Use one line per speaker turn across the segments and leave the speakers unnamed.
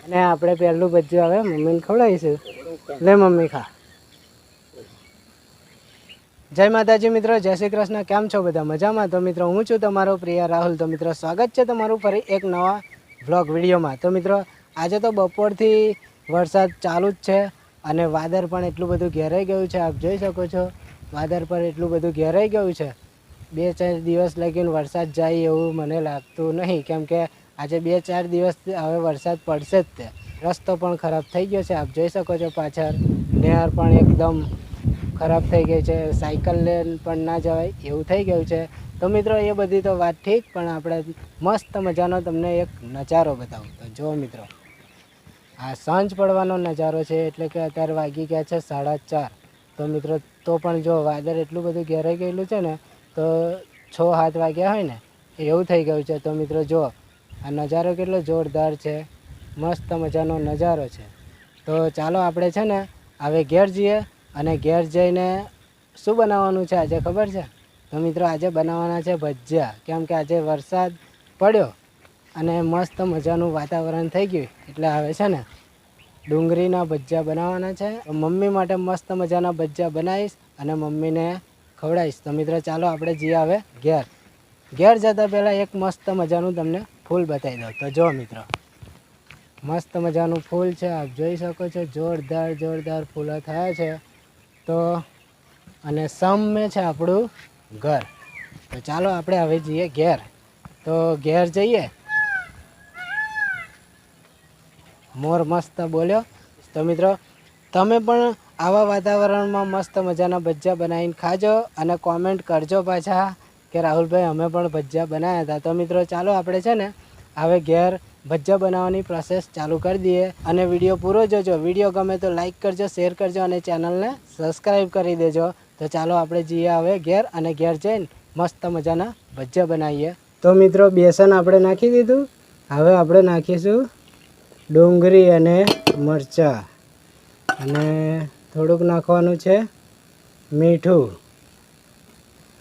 અને આપણે પહેલું ભજીયું આવે મમ્મીને ખવડાવીશું. લે મમ્મી ખા. જય માતાજી મિત્રો, જય શ્રી કૃષ્ણ. કેમ છો બધા? મજામાં? તો મિત્રો હું છું તમારો પ્રિય રાહુલ. તો મિત્રો સ્વાગત છે તમારું ફરી એક નવા વ્લોગ વિડીયોમાં. તો મિત્રો આજે તો બપોરથી વરસાદ ચાલુ જ છે અને વાદળ પણ એટલું બધું ઘેરાઈ ગયું છે. આપ જોઈ શકો છો વાદળ પર એટલું બધું ઘેરાઈ ગયું છે. 2-4 દિવસ લગીને વરસાદ જાય એવું મને લાગતું નહીં, કેમ કે આજે 2-4 દિવસ હવે વરસાદ પડશે જ. તે રસ્તો પણ ખરાબ થઈ ગયો છે. આપ જોઈ શકો છો પાછળ નહેર પણ એકદમ ખરાબ થઈ ગઈ છે. સાયકલ લઈને પણ ના જવાય એવું થઈ ગયું છે. તો મિત્રો એ બધી તો વાત ઠીક, પણ આપણે મસ્ત મજાનો તમને એક નજારો બતાવું. તો જો મિત્રો, આ સાંજ પડવાનો નજારો છે, એટલે કે અત્યારે વાગી ગયા છે 4:30. તો મિત્રો તો પણ જો વાદળ એટલું બધું ઘેરાઈ ગયેલું છે ને, તો 6-7 વાગ્યા હોય ને એવું થઈ ગયું છે. તો મિત્રો જો આ નજારો કેટલો જોરદાર છે, મસ્ત મજાનો નજારો છે. તો ચાલો આપણે છે ને હવે ઘેર જઈએ, અને ઘેર જઈને શું બનાવવાનું છે આજે ખબર છે? તો મિત્રો આજે બનાવવાના છે ભજીયા. કેમ કે આજે વરસાદ પડ્યો અને મસ્ત મજાનું વાતાવરણ થઈ ગયું, એટલે હવે છે ને ડુંગળીના ભજીયા બનાવવાના છે. મમ્મી માટે મસ્ત મજાના ભજીયા બનાવીશ અને મમ્મીને ખવડાવીશ. તો મિત્રો ચાલો આપણે જઈએ હવે ઘેર. ઘેર જતાં પહેલાં એક મસ્ત મજાનું તમને ફૂલ બતાવી દઉં. તો જો મિત્રો, મસ્ત મજાનું ફૂલ છે, આપ જોઈ શકો છો. જોરદાર ફૂલો થયા છે. તો અને સામે છે આપણું ઘર. તો ચાલો આપણે હવે જઈએ ઘેર. તો ઘેર જઈએ. મોર મસ્ત બોલ્યો. તો મિત્રો તમે પણ આવા વાતાવરણમાં મસ્ત મજાના ભજીયા બનાવીને ખાજો અને કોમેન્ટ કરજો પાછા કે રાહુલભાઈ અમે પણ ભજીયા બનાવ્યા હતા. તો મિત્રો ચાલો આપણે છે ને હવે ઘેર ભજીયા બનાવવાની પ્રોસેસ ચાલુ કરી દઈએ, અને વિડીયો પૂરો જોજો. વિડીયો ગમે તો લાઈક કરજો, શેર કરજો અને ચેનલને સબસ્ક્રાઈબ કરી દેજો. તો ચાલો આપણે જઈએ હવે ઘેર, અને ઘેર જઈને મસ્ત મજાના ભજીયા બનાવીએ. તો મિત્રો બેસન આપણે નાખી દીધું. હવે આપણે નાખીશું ડુંગળી અને મરચાં, અને થોડુંક નાખવાનું છે મીઠું.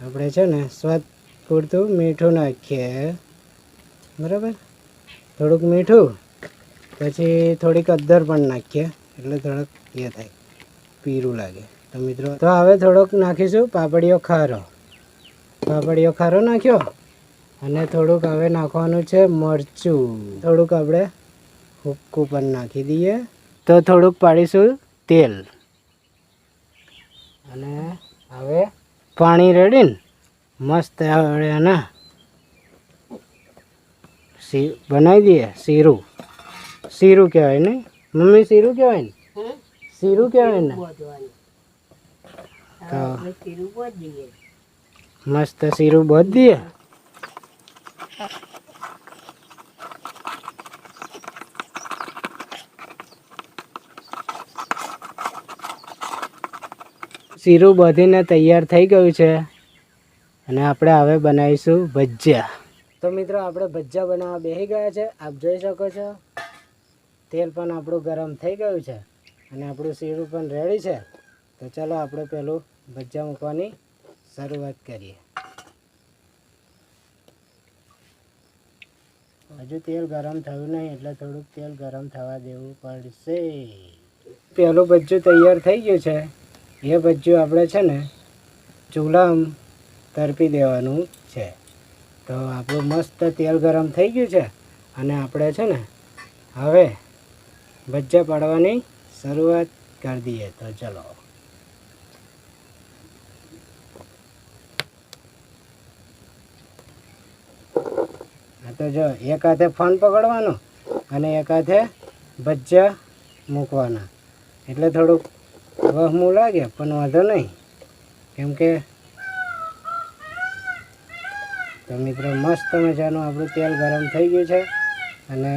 આપણે છે ને સ્વાદ પૂરતું મીઠું નાખીએ, બરાબર. થોડુંક મીઠું, પછી થોડીક અદ્દર પણ નાખીએ, એટલે થોડોક એ થાય, પીરું લાગે. તો મિત્રો તો હવે થોડોક નાખીશું પાપડીઓ ખારો નાખ્યો, અને થોડુંક હવે નાખવાનું છે મરચું. થોડુંક આપણે હુક્કું પણ નાખી દઈએ. તો થોડુંક પાડીશું તેલ, અને હવે પાણી રેડીને મસ્ત આપણે એને બનાવી દઈએ. શીરું કહેવાય ને મમ્મી? શીરું કહેવાય ને? શીરું કહેવાય ને? તો મસ્ત શીરું બોધ દઈએ. શીરું બધીને તૈયાર થઈ ગયું છે, અને આપણે હવે બનાવીશું ભજીયા. તો મિત્રો આપણે ભજીયા બનાવવા બેસી ગયા છે. આપ જોઈ શકો છો તેલ પણ આપણું ગરમ થઈ ગયું છે, અને આપણું શીરું પણ રેડી છે. તો ચાલો આપણે પેલું ભજીયા મૂકવાની શરૂઆત કરીએ. હજુ તેલ ગરમ થયું નહીં, એટલે થોડુંક તેલ ગરમ થવા દેવું પડશે. પેલું ભજીયું તૈયાર થઈ ગયું છે. એ ભજીયું આપણે છે ને ચૂલામાં તરપી દેવાનું છે. તો આપણું મસ્ત તેલ ગરમ થઈ ગયું છે, અને આપણે છે ને હવે ભજીયા પાડવાની શરૂઆત કરી દઈએ. તો ચલો. તો જો એક હાથે ફોન પકડવાનો અને એક હાથે ભજીયા મૂકવાના, એટલે થોડુંક વહમું લાગે, પણ વાંધો નહીં, કેમ કે તો મિત્રો મસ્ત મજાનું આપણું તેલ ગરમ થઈ ગયું છે, અને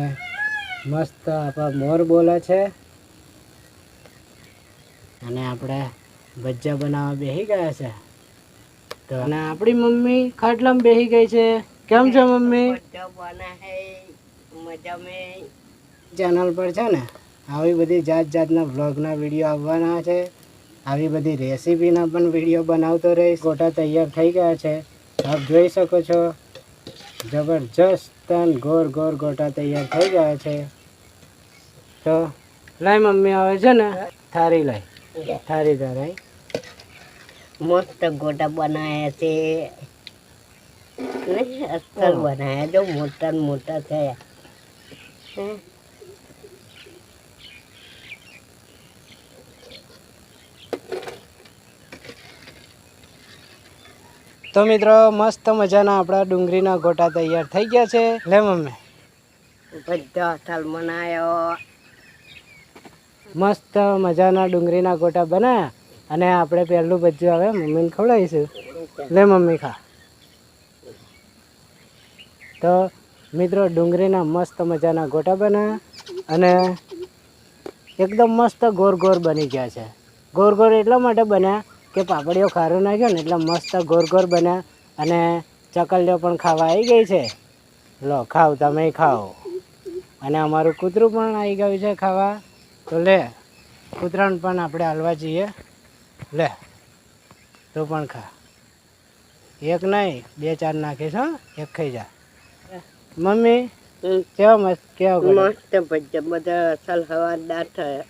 મસ્ત આપણા મોર બોલે છે, અને આપણે ભજીયા બનાવવા બેસી ગયા છે. તો અને આપણી મમ્મી ખાટલામાં બેસી ગઈ છે. કેમ છે મમ્મી? ચેનલ પર છે ને આવી બધી જાતના વ્લોગના વિડીયો આવવાના છે. આવી બધી રેસીપીના પણ વિડીયો બનાવતો રહીશ. ગોટા તૈયાર થઈ ગયા છે, આપ જોઈ શકો છો. જબરજસ્ત ગોર ગોટા તૈયાર થઈ ગયા છે. તો લાય મમ્મી આવે છે ને થારી લાય થારી ધરાય
મસ્ત ગોટા બનાયા છે ને અસલ બનાયા જો મોટા ને મોટા થયા
તો મિત્રો મસ્ત મજાના આપણા ડુંગળીના ગોટા તૈયાર થઈ ગયા છે લે મમ્મી
બધા અસલ બનાયો
મસ્ત મજાના ડુંગળીના ગોટા બનાવ્યા અને આપણે પહેલું ભજ્યું આવે મમ્મીને ખવડાવીશું લે મમ્મી ખા તો મિત્રો ડુંગળીના મસ્ત મજાના ગોટા બનાવ્યા અને એકદમ મસ્ત ગોર ગોર બની ગયા છે ગોર ગોર એટલા માટે બન્યા કે પાપડીઓ ખારું નાખ્યો ને એટલે મસ્ત ગોર ગોર બન્યા અને ચકલીઓ પણ ખાવા આવી ગઈ છે લો ખાવ તમે ખાઓ અને અમારું કૂતરું પણ આવી ગયું છે ખાવા તો લે કૂતરાને પણ આપણે હાલવા જઈએ લે તું પણ ખા એક નહીં 2-4 નાખીશ હા એક ખાઈ જા મમ્મી કેવા મસ્ત કેવા
મસ્ત ભજીયા બધા અસલ હવાદાર થયા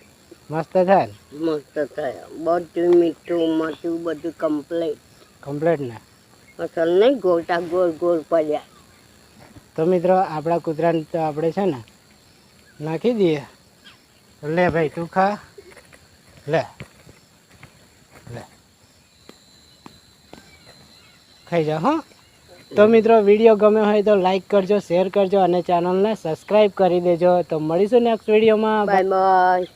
મસ્ત થાય
મસ્ત થયા બધું મીઠું મરચું બધું
કમ્પ્લીટ ને
અસલ નહીં ગોટા ગોળ ગોળ પડ્યા
તો મિત્રો આપણા કૂતરાને તો આપણે છે ને નાખી દઈએ લે ભાઈ તું ખા લે લે ખાઈ જા હો તો મિત્રો વિડીયો ગમ્યો હોય તો લાઈક કરજો શેર કરજો અને ચેનલને સબસ્ક્રાઈબ કરી દેજો તો મળીશું નેક્સ્ટ વિડીયોમાં
બાય બાય